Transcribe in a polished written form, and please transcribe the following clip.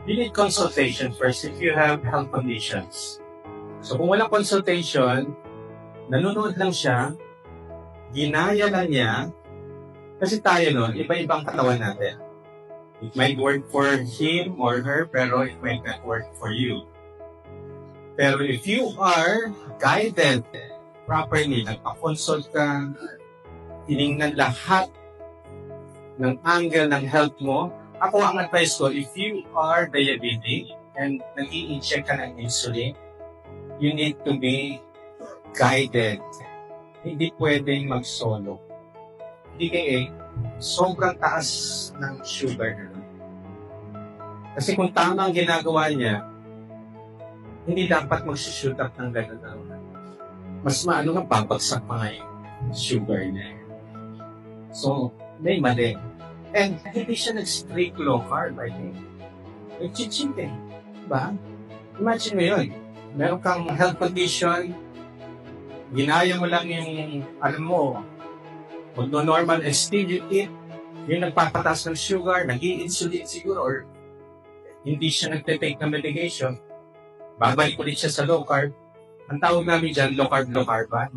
You need consultation first if you have health conditions. So kung walang consultation, nanonood lang siya, ginaya lang niya, kasi tayo nun, iba-ibang katawan natin. It might work for him or her, pero it might not work for you. Pero if you are guided properly, nagpa-consult ka, tinignan lahat ng angle ng health mo, ako ang advice ko, if you are diabetic and nag-i-inject ka ng insulin, you need to be guided. Hindi pwedeng mag-solo. Hindi kaya sobrang taas ng sugar na. Kasi kung tama ang ginagawa niya, hindi dapat mag-shoot up ng gano'n. Mas maano nga, babagsak pa nga yung sugar niya. So, may mali. And hindi siya nag-strict low carb, I think. Nag-cheat eh. Diba? Imagine mo yun. Meron kang health condition, ginaya mo lang yung, alam mo, normal and still you eat, yung nagpapataas ng sugar, nag-i-insulin siguro, or hindi siya nagte-take ng medication, babalik ulit siya sa low carb. Ang tawag namin dyan, low carb ba?